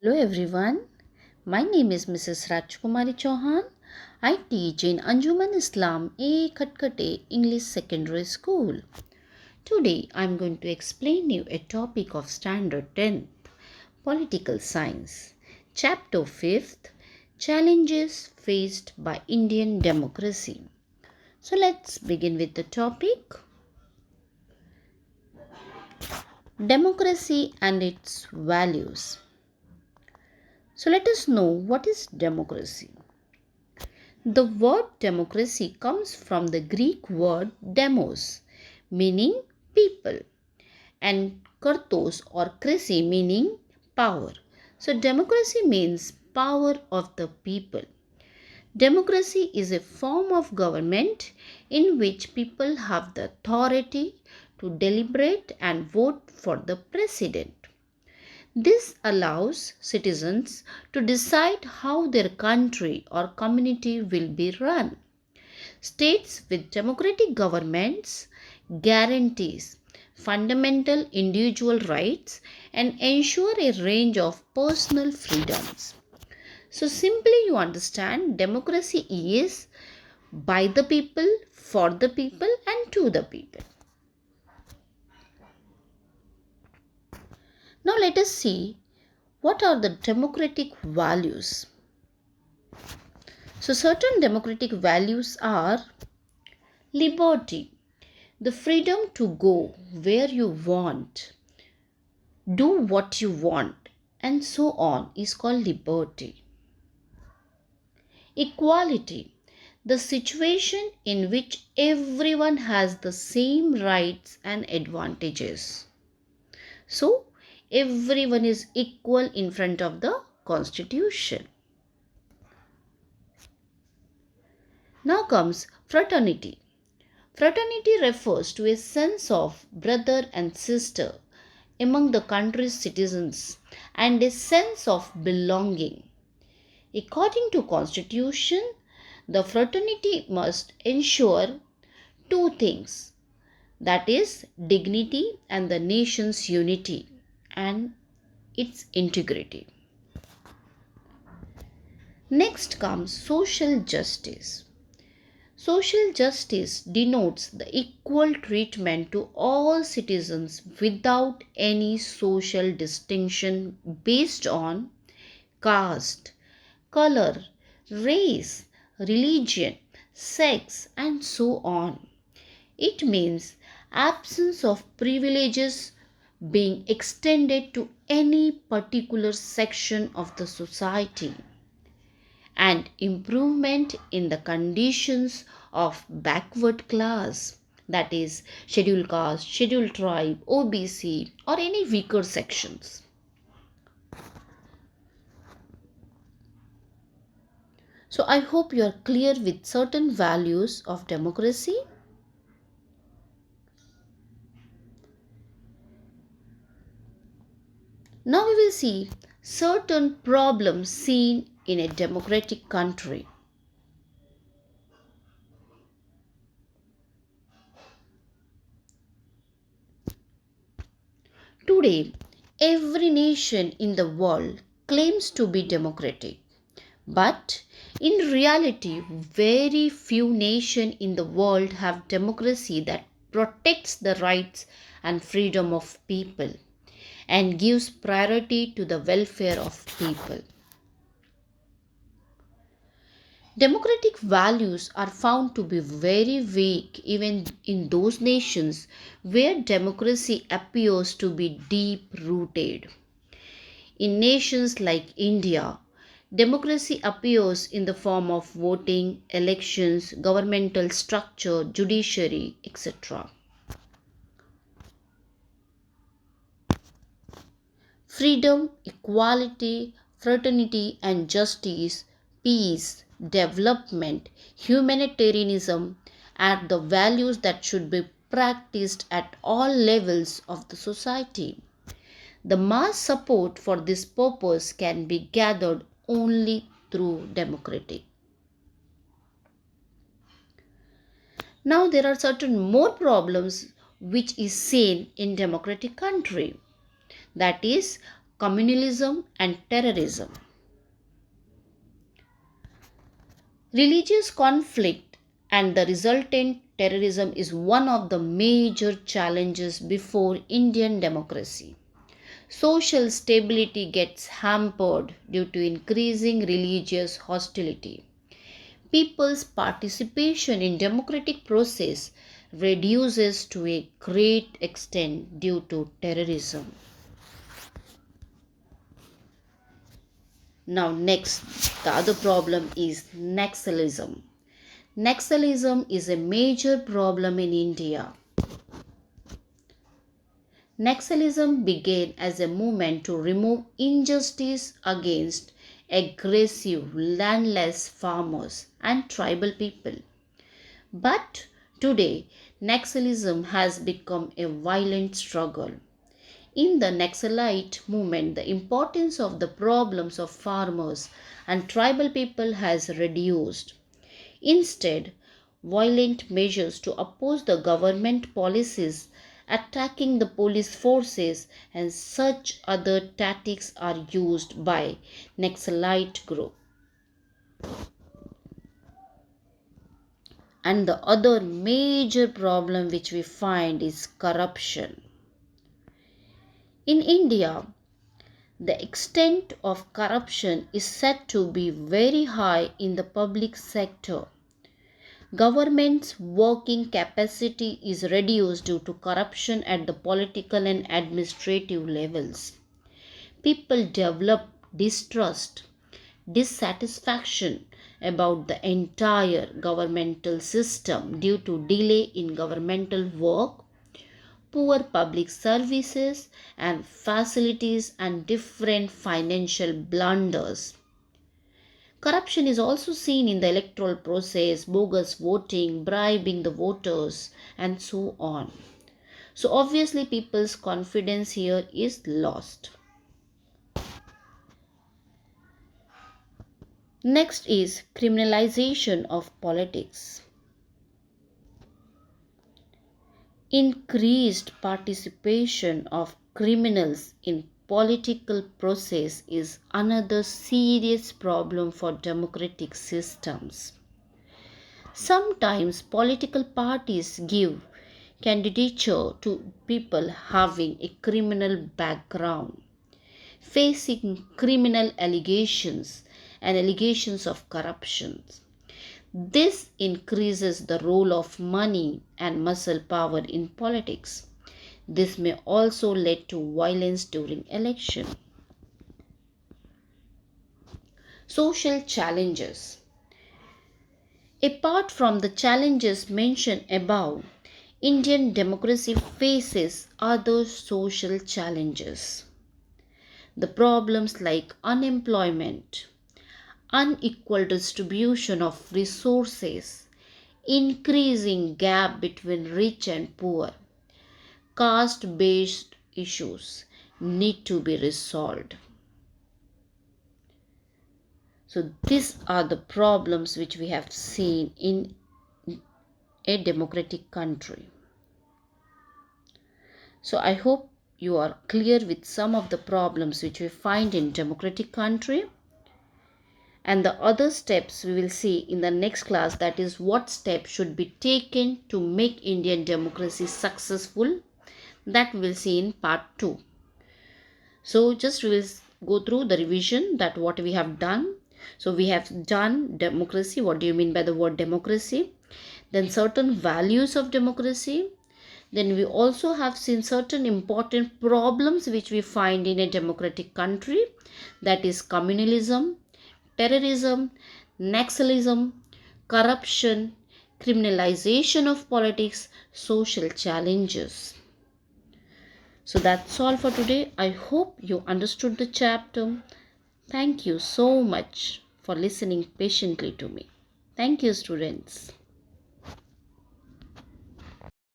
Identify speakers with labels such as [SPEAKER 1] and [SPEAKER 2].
[SPEAKER 1] Hello everyone, my name is Mrs. Rajkumari Chouhan. I teach in Anjuman Islam A.A.K English Secondary School. Today I am going to explain you a topic of Standard 10th, Political Science, Chapter 5th, Challenges Faced by Indian Democracy. So let's begin with the topic. Democracy and its values. So let us know what is democracy. The word democracy comes from the Greek word demos, meaning people, and kratos or krisi, meaning power. So, democracy means power of the people. Democracy is a form of government in which people have the authority to deliberate and vote for the president. This allows citizens to decide how their country or community will be run. States with democratic governments guarantees fundamental individual rights and ensure a range of personal freedoms. So simply you understand democracy is by the people, for the people and to the people. Now let us see what are the democratic values. So certain democratic values are liberty, the freedom to go where you want, do what you want, and so on is called liberty. Equality, the situation in which everyone has the same rights and advantages. So, everyone is equal in front of the constitution. Now comes fraternity. Fraternity refers to a sense of brother and sister among the country's citizens and a sense of belonging. According to constitution, the fraternity must ensure two things, that is dignity and the nation's unity and its integrity. Next comes social justice. Social justice denotes the equal treatment to all citizens without any social distinction based on caste, color, race, religion, sex, and so on. It means absence of privileges being extended to any particular section of the society and improvement in the conditions of backward class, that is scheduled caste, scheduled tribe, OBC, or any weaker sections. So I hope you are clear with certain values of democracy. Now we will see certain problems seen in a democratic country. Today, every nation in the world claims to be democratic. But in reality, very few nations in the world have democracy that protects the rights and freedom of people and gives priority to the welfare of people. Democratic values are found to be very weak even in those nations where democracy appears to be deep rooted. In nations like India, democracy appears in the form of voting, elections, governmental structure, judiciary, etc. Freedom, equality, fraternity, and justice, peace, development, humanitarianism are the values that should be practiced at all levels of the society. The mass support for this purpose can be gathered only through democracy. Now there are certain more problems which is seen in democratic country. That is communalism and terrorism. Religious conflict and the resultant terrorism is one of the major challenges before Indian democracy. Social stability gets hampered due to increasing religious hostility. People's participation in democratic process reduces to a great extent due to terrorism. Now next, the other problem is Naxalism. Naxalism is a major problem in India. Naxalism began as a movement to remove injustice against aggressive landless farmers and tribal people. But today, Naxalism has become a violent struggle. In the Naxalite movement, the importance of the problems of farmers and tribal people has reduced. Instead, violent measures to oppose the government policies, attacking the police forces, and such other tactics are used by Naxalite group. And the other major problem which we find is corruption. In India, the extent of corruption is said to be very high in the public sector. Government's working capacity is reduced due to corruption at the political and administrative levels. People develop distrust, dissatisfaction about the entire governmental system due to delay in governmental work, poor public services and facilities, and different financial blunders. Corruption is also seen in the electoral process, bogus voting, bribing the voters, and so on. So obviously people's confidence here is lost. Next is criminalization of politics. Increased participation of criminals in political process is another serious problem for democratic systems. Sometimes political parties give candidature to people having a criminal background, facing criminal allegations and allegations of corruption. This increases the role of money and muscle power in politics. This may also lead to violence during election. Social challenges. Apart from the challenges mentioned above, Indian democracy faces other social challenges. The problems like unemployment, unequal distribution of resources, increasing gap between rich and poor, caste-based issues need to be resolved. So these are the problems which we have seen in a democratic country. So I hope you are clear with some of the problems which we find in democratic country. And the other steps we will see in the next class, that is what steps should be taken to make Indian democracy successful. That we will see in part 2. So just we will go through the revision that what we have done. So we have done democracy. What do you mean by the word democracy? Then certain values of democracy. Then we also have seen certain important problems which we find in a democratic country, that is communalism, terrorism, Naxalism, corruption, criminalization of politics, social challenges. So that's all for today. I hope you understood the chapter. Thank you so much for listening patiently to me. Thank you, students.